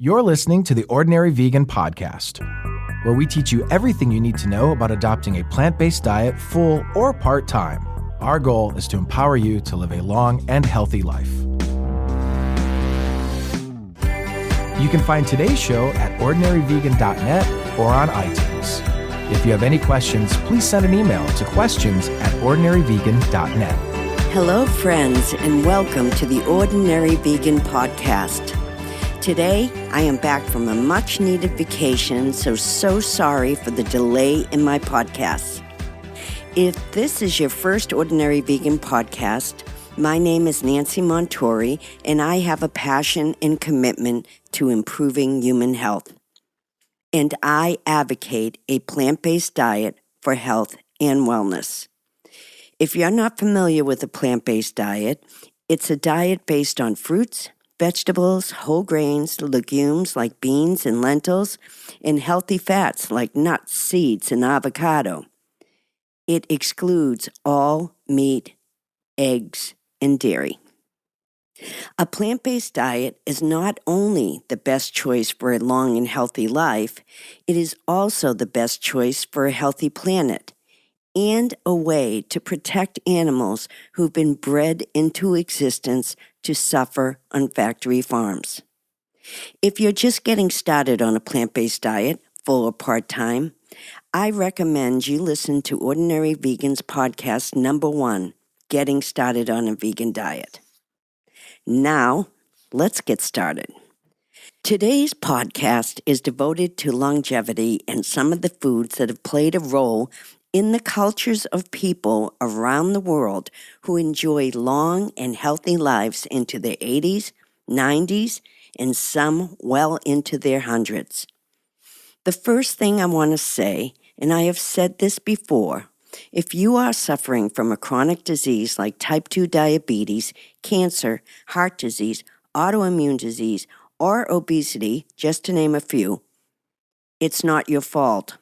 You're listening to the Ordinary Vegan Podcast, where we teach you everything you need to know about adopting a plant-based diet full or part-time. Our goal is to empower you to live a long and healthy life. You can find today's show at ordinaryvegan.net or on iTunes. If you have any questions, please send an email to questions@ordinaryvegan.net. Hello, friends, and welcome to the Ordinary Vegan Podcast. Today, I am back from a much-needed vacation, so sorry for the delay in my podcast. If this is your first Ordinary Vegan Podcast, my name is Nancy Montori, and I have a passion and commitment to improving human health. And I advocate a plant-based diet for health and wellness. If you're not familiar with a plant-based diet, it's a diet based on fruits, vegetables, whole grains, legumes like beans and lentils, and healthy fats like nuts, seeds, and avocado. It excludes all meat, eggs, and dairy. A plant-based diet is not only the best choice for a long and healthy life, it is also the best choice for a healthy planet and a way to protect animals who've been bred into existence to suffer on factory farms. If you're just getting started on a plant-based diet, full or part-time, I recommend you listen to Ordinary Vegan's podcast number 1, Getting Started on a Vegan Diet. Now, let's get started. Today's podcast is devoted to longevity and some of the foods that have played a role in the cultures of people around the world who enjoy long and healthy lives into their 80s, 90s, and some well into their hundreds. The first thing I want to say, and I have said this before, if you are suffering from a chronic disease like type 2 diabetes, cancer, heart disease, autoimmune disease, or obesity, just to name a few, it's not your fault.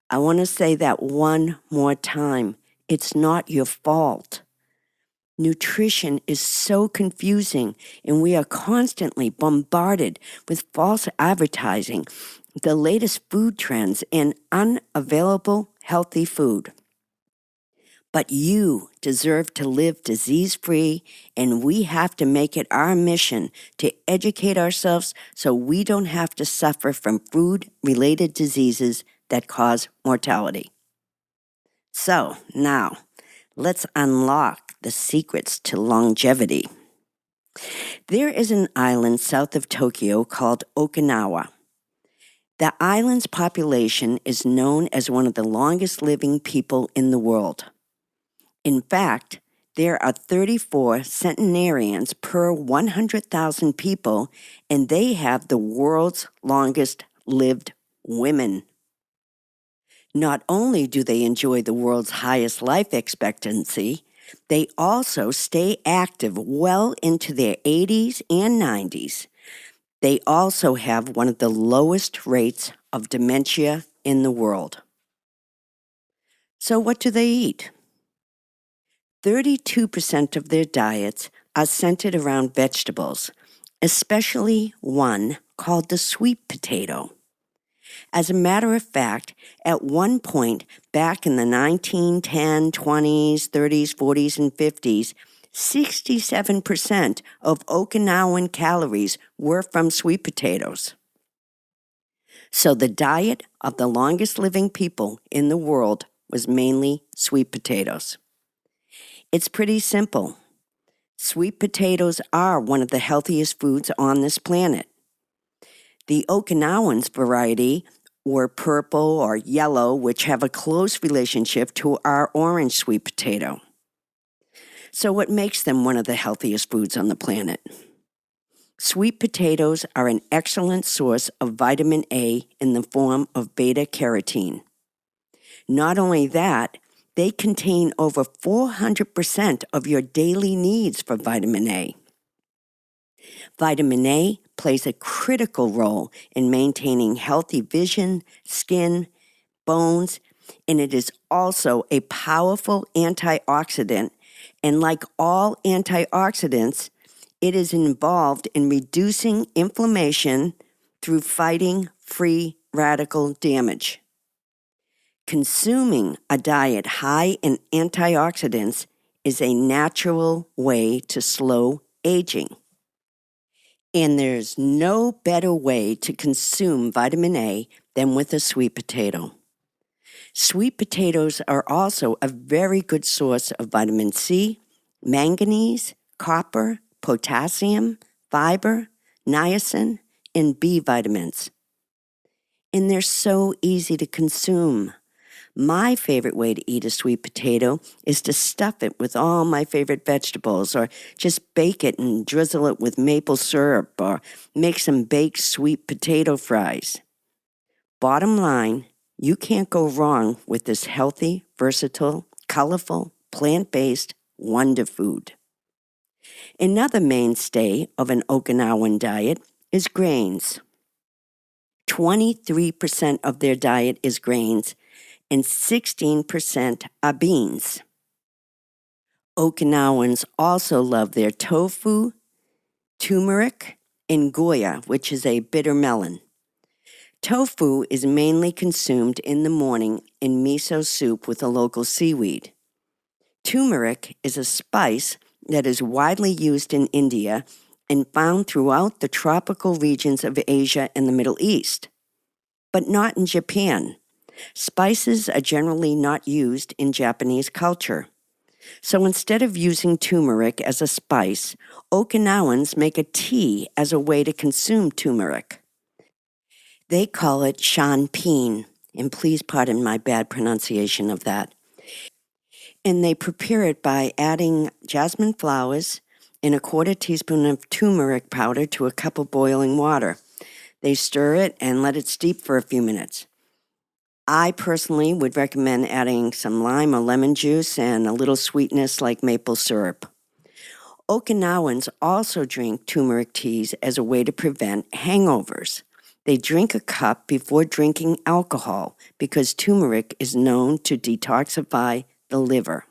I want to say that one more time. It's not your fault. Nutrition is so confusing, and we are constantly bombarded with false advertising, the latest food trends, and unavailable healthy food. But you deserve to live disease-free, and we have to make it our mission to educate ourselves so we don't have to suffer from food-related diseases that cause mortality. So now, let's unlock the secrets to longevity. There is an island south of Tokyo called Okinawa. The island's population is known as one of the longest living people in the world. In fact, there are 34 centenarians per 100,000 people, and they have the world's longest lived women. Not only do they enjoy the world's highest life expectancy, they also stay active well into their 80s and 90s. They also have one of the lowest rates of dementia in the world. So what do they eat? 32% of their diets are centered around vegetables, especially one called the sweet potato. As a matter of fact, at one point back in the 1910s, 20s, 30s, 40s, and 50s, 67% of Okinawan calories were from sweet potatoes. So the diet of the longest living people in the world was mainly sweet potatoes. It's pretty simple. Sweet potatoes are one of the healthiest foods on this planet. The Okinawans variety were purple or yellow, which have a close relationship to our orange sweet potato. So what makes them one of the healthiest foods on the planet? Sweet potatoes are an excellent source of vitamin A in the form of beta-carotene. Not only that, they contain over 400% of your daily needs for vitamin A. Vitamin A plays a critical role in maintaining healthy vision, skin, bones, and it is also a powerful antioxidant. And like all antioxidants, It is involved in reducing inflammation through fighting free radical damage. Consuming a diet high in antioxidants is a natural way to slow aging. And there's no better way to consume vitamin A than with a sweet potato. Sweet potatoes are also a very good source of vitamin C, manganese, copper, potassium, fiber, niacin, and B vitamins. And they're so easy to consume. My favorite way to eat a sweet potato is to stuff it with all my favorite vegetables, or just bake it and drizzle it with maple syrup, or make some baked sweet potato fries. Bottom line, you can't go wrong with this healthy, versatile, colorful, plant-based wonder food. Another mainstay of an Okinawan diet is grains. 23% of their diet is grains, and 16% are beans. Okinawans also love their tofu, turmeric, and goya, which is a bitter melon. Tofu is mainly consumed in the morning in miso soup with a local seaweed. Turmeric is a spice that is widely used in India and found throughout the tropical regions of Asia and the Middle East, but not in Japan. Spices are generally not used in Japanese culture. So instead of using turmeric as a spice, Okinawans make a tea as a way to consume turmeric. They call it shanpeen, and please pardon my bad pronunciation of that. And they prepare it by adding jasmine flowers and a quarter teaspoon of turmeric powder to a cup of boiling water. They stir it and let it steep for a few minutes. I personally would recommend adding some lime or lemon juice and a little sweetness like maple syrup. Okinawans also drink turmeric teas as a way to prevent hangovers. They drink a cup before drinking alcohol because turmeric is known to detoxify the liver.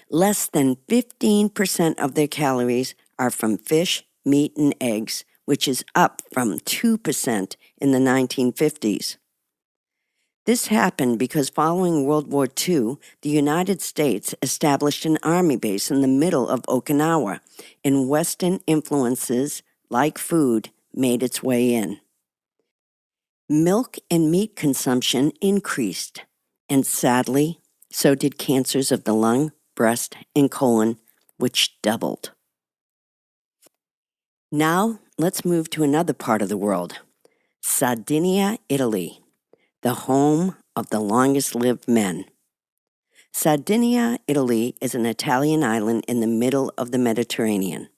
Less than 15% of their calories are from fish, meat, and eggs, which is up from 2% in the 1950s. This happened because following World War II, the United States established an army base in the middle of Okinawa, and Western influences, like food, made its way in. Milk and meat consumption increased, and sadly, so did cancers of the lung, breast, and colon, which doubled. Now, let's move to another part of the world, Sardinia, Italy, the home of the longest-lived men. Sardinia, Italy, is an Italian island in the middle of the Mediterranean.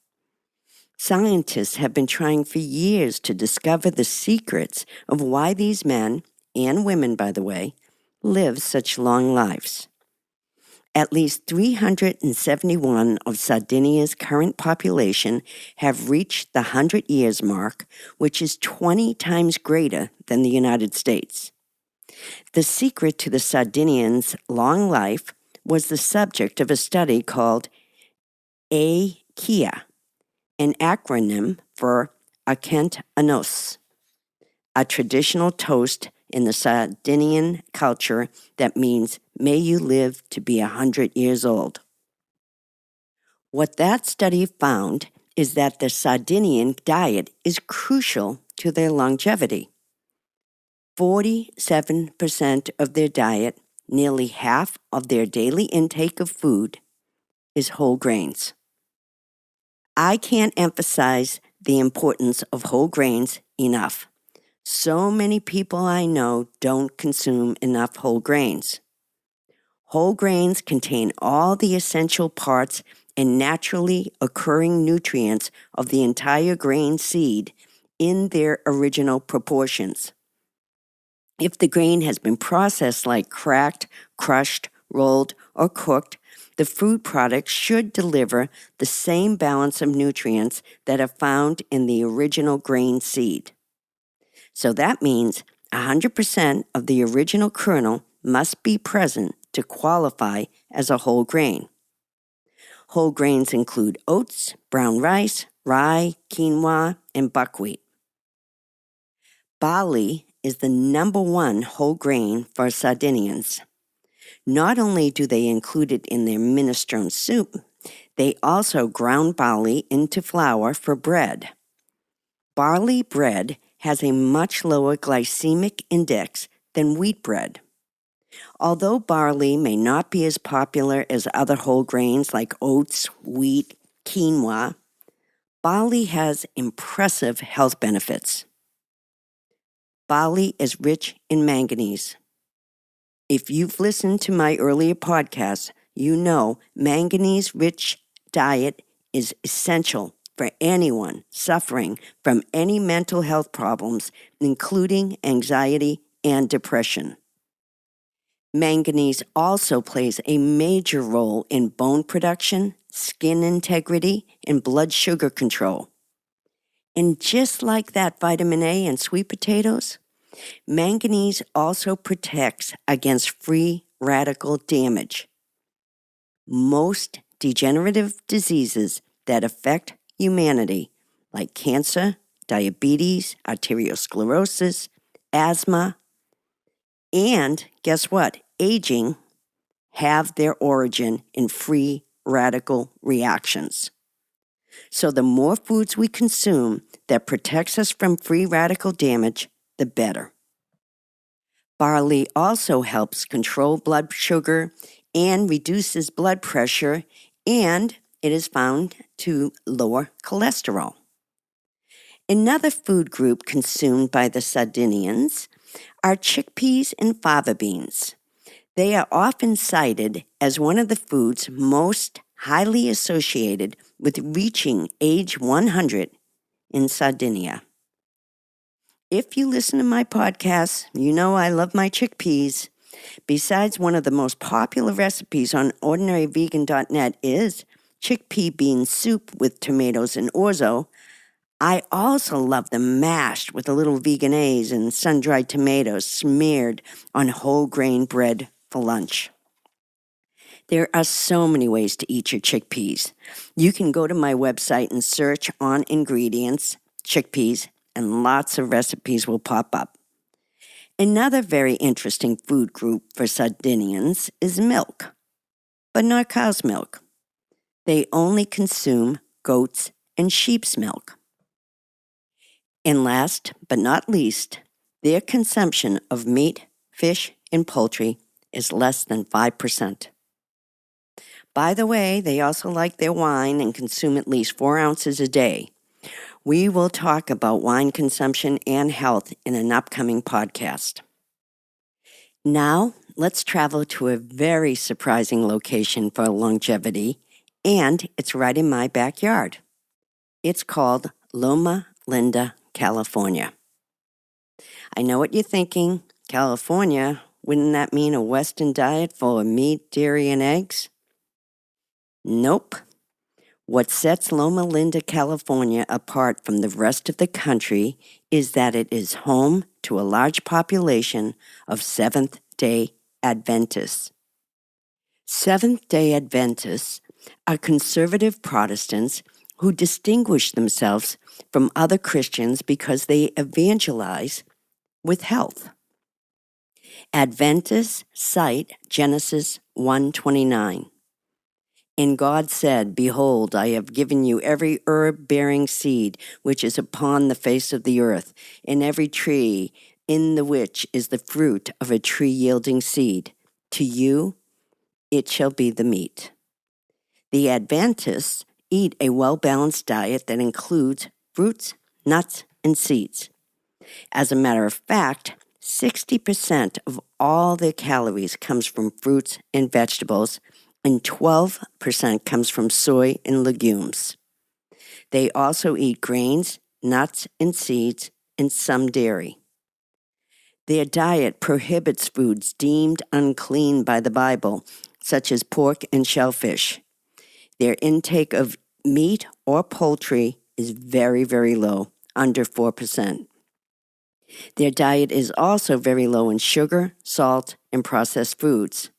Scientists have been trying for years to discover the secrets of why these men, and women by the way, live such long lives. At least 371 of Sardinia's current population have reached the 100 years mark, which is 20 times greater than the United States. The secret to the Sardinians' long life was the subject of a study called AKIA, an acronym for Akent Anos, a traditional toast in the Sardinian culture that means, may you live to be 100 years old. What that study found is that the Sardinian diet is crucial to their longevity. 47% of their diet, nearly half of their daily intake of food, is whole grains. I can't emphasize the importance of whole grains enough. So many people I know don't consume enough whole grains. Whole grains contain all the essential parts and naturally occurring nutrients of the entire grain seed in their original proportions. If the grain has been processed like cracked, crushed, rolled, or cooked, the food product should deliver the same balance of nutrients that are found in the original grain seed. So that means 100% of the original kernel must be present to qualify as a whole grain. Whole grains include oats, brown rice, rye, quinoa, and buckwheat. Barley is the number one whole grain for Sardinians. Not only do they include it in their minestrone soup, they also ground barley into flour for bread. Barley bread has a much lower glycemic index than wheat bread. Although barley may not be as popular as other whole grains like oats, wheat, quinoa, barley has impressive health benefits. Barley is rich in manganese. If you've listened to my earlier podcasts, you know manganese-rich diet is essential for anyone suffering from any mental health problems, including anxiety and depression. Manganese also plays a major role in bone production, skin integrity, and blood sugar control. And just like that vitamin A in sweet potatoes, manganese also protects against free radical damage. Most degenerative diseases that affect humanity, like cancer, diabetes, arteriosclerosis, asthma, and guess what? Aging, have their origin in free radical reactions. So the more foods we consume that protects us from free radical damage, the better. Barley also helps control blood sugar and reduces blood pressure, and it is found to lower cholesterol. Another food group consumed by the Sardinians are chickpeas and fava beans. They are often cited as one of the foods most highly associated with reaching age 100 in Sardinia. If you listen to my podcast, you know I love my chickpeas. Besides, one of the most popular recipes on ordinaryvegan.net is chickpea bean soup with tomatoes and orzo. I also love them mashed with a little veganese and sun-dried tomatoes smeared on whole grain bread for lunch. There are so many ways to eat your chickpeas. You can go to my website and search on ingredients, chickpeas, and lots of recipes will pop up. Another very interesting food group for Sardinians is milk, but not cow's milk. They only consume goat's and sheep's milk. And last but not least, their consumption of meat, fish, and poultry is less than 5%. By the way, they also like their wine and consume at least 4 ounces a day. We will talk about wine consumption and health in an upcoming podcast. Now, let's travel to a very surprising location for longevity, and it's right in my backyard. It's called Loma Linda, California. I know what you're thinking. California, wouldn't that mean a Western diet full of meat, dairy, and eggs? Nope. What sets Loma Linda, California apart from the rest of the country is that it is home to a large population of Seventh-Day Adventists. Seventh-Day Adventists are conservative Protestants who distinguish themselves from other Christians because they evangelize with health. Adventists cite Genesis 1:29. And God said, Behold, I have given you every herb-bearing seed which is upon the face of the earth, and every tree in the which is the fruit of a tree-yielding seed. To you it shall be the meat. The Adventists eat a well-balanced diet that includes fruits, nuts, and seeds. As a matter of fact, 60% of all their calories comes from fruits and vegetables, and 12% comes from soy and legumes. They also eat grains, nuts, and seeds, and some dairy. Their diet prohibits foods deemed unclean by the Bible, such as pork and shellfish. Their intake of meat or poultry is very, very low, under 4%. Their diet is also very low in sugar, salt, and processed foods.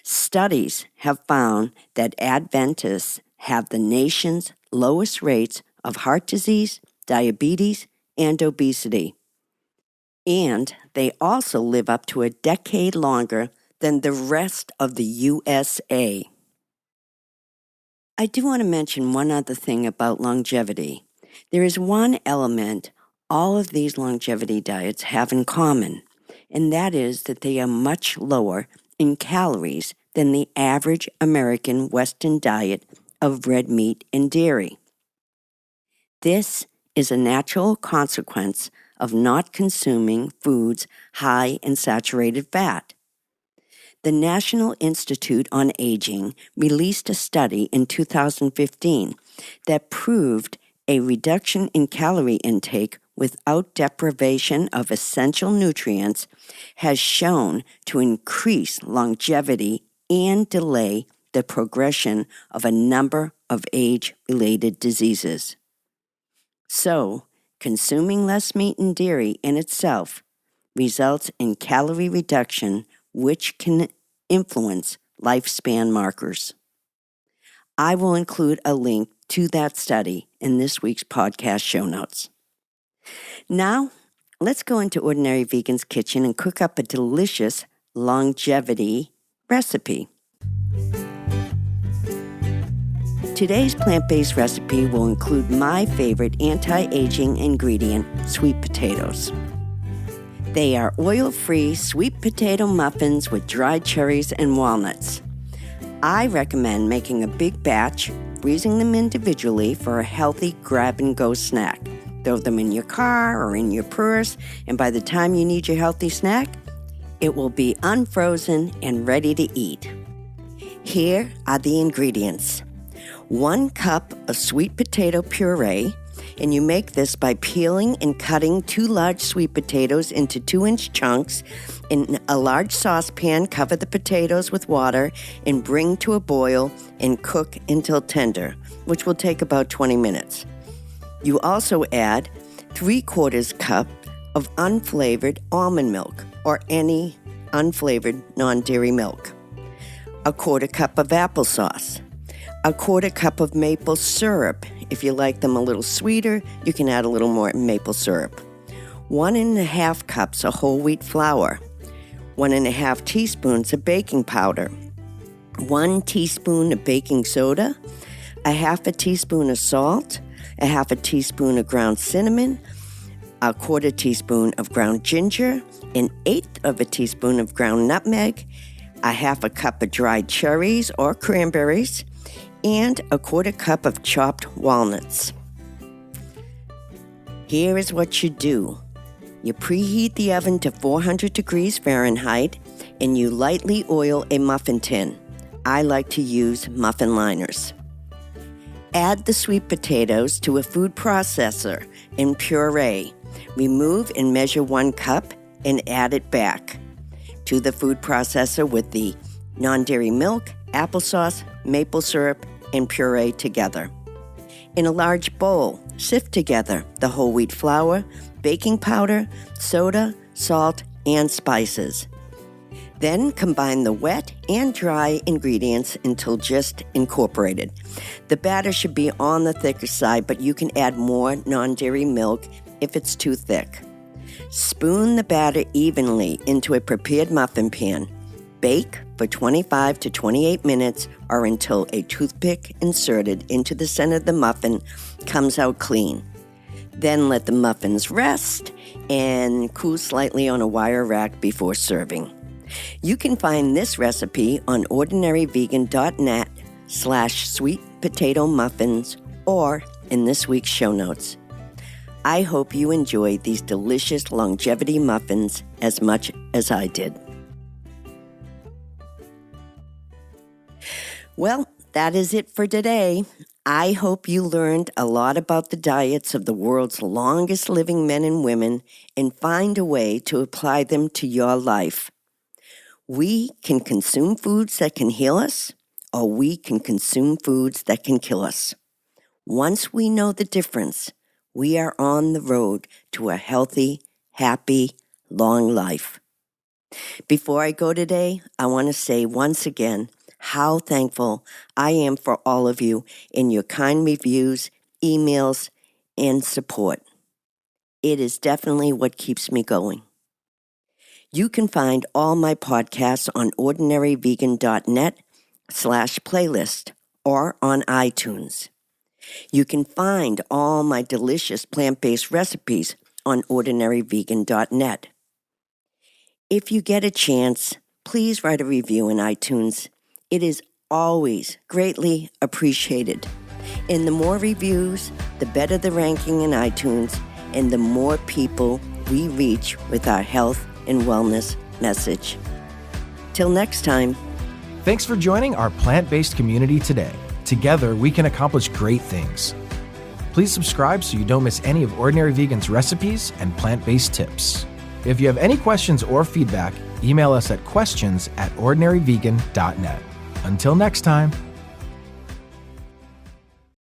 Studies have found that Adventists have the nation's lowest rates of heart disease, diabetes, and obesity. And they also live up to a decade longer than the rest of the USA. I do want to mention one other thing about longevity. There is one element all of these longevity diets have in common, and that is that they are much lower in calories than the average American Western diet of red meat and dairy. This is a natural consequence of not consuming foods high in saturated fat. The National Institute on Aging released a study in 2015 that proved a reduction in calorie intake without deprivation of essential nutrients has shown to increase longevity and delay the progression of a number of age-related diseases. So, consuming less meat and dairy in itself results in calorie reduction, which can influence lifespan markers. I will include a link to that study in this week's podcast show notes. Now, let's go into Ordinary Vegan's kitchen and cook up a delicious longevity recipe. Today's plant-based recipe will include my favorite anti-aging ingredient, sweet potatoes. They are oil-free sweet potato muffins with dried cherries and walnuts. I recommend making a big batch, freezing them individually for a healthy grab-and-go snack. Throw them in your car or in your purse, and by the time you need your healthy snack, it will be unfrozen and ready to eat. Here are the ingredients. 1 cup of sweet potato puree, and you make this by peeling and cutting 2 large sweet potatoes into 2-inch chunks. In a large saucepan, cover the potatoes with water and bring to a boil and cook until tender, which will take about 20 minutes. You also add 3/4 cup of unflavored almond milk or any unflavored non-dairy milk, 1/4 cup of applesauce, 1/4 cup of maple syrup. If you like them a little sweeter, you can add a little more maple syrup. 1.5 cups of whole wheat flour, 1.5 teaspoons of baking powder, 1 teaspoon of baking soda, 1/2 teaspoon of salt, 1/2 teaspoon of ground cinnamon, 1/4 teaspoon of ground ginger, 1/8 teaspoon of ground nutmeg, 1/2 cup of dried cherries or cranberries, and 1/4 cup of chopped walnuts. Here is what you do. You preheat the oven to 400 degrees Fahrenheit, and you lightly oil a muffin tin. I like to use muffin liners. Add the sweet potatoes to a food processor and puree. Remove and measure 1 cup and add it back to the food processor with the non-dairy milk, applesauce, maple syrup, and puree together. In a large bowl, sift together the whole wheat flour, baking powder, soda, salt, and spices. Then combine the wet and dry ingredients until just incorporated. The batter should be on the thicker side, but you can add more non-dairy milk if it's too thick. Spoon the batter evenly into a prepared muffin pan. Bake for 25 to 28 minutes or until a toothpick inserted into the center of the muffin comes out clean. Then let the muffins rest and cool slightly on a wire rack before serving. You can find this recipe on ordinaryvegan.net/sweet potato muffins or in this week's show notes. I hope you enjoyed these delicious longevity muffins as much as I did. Well, that is it for today. I hope you learned a lot about the diets of the world's longest living men and women and find a way to apply them to your life. We can consume foods that can heal us, or we can consume foods that can kill us. Once we know the difference, we are on the road to a healthy, happy, long life. Before I go today, I want to say once again how thankful I am for all of you in your kind reviews, emails, and support. It is definitely what keeps me going. You can find all my podcasts on ordinaryvegan.net/playlist or on iTunes. You can find all my delicious plant-based recipes on ordinaryvegan.net. If you get a chance, please write a review in iTunes. It is always greatly appreciated. And the more reviews, the better the ranking in iTunes, and the more people we reach with our health and wellness message. Till next time. Thanks for joining our plant-based community today. Together, we can accomplish great things. Please subscribe so you don't miss any of Ordinary Vegan's recipes and plant-based tips. If you have any questions or feedback, email us at questions@ordinaryvegan.net. Until next time.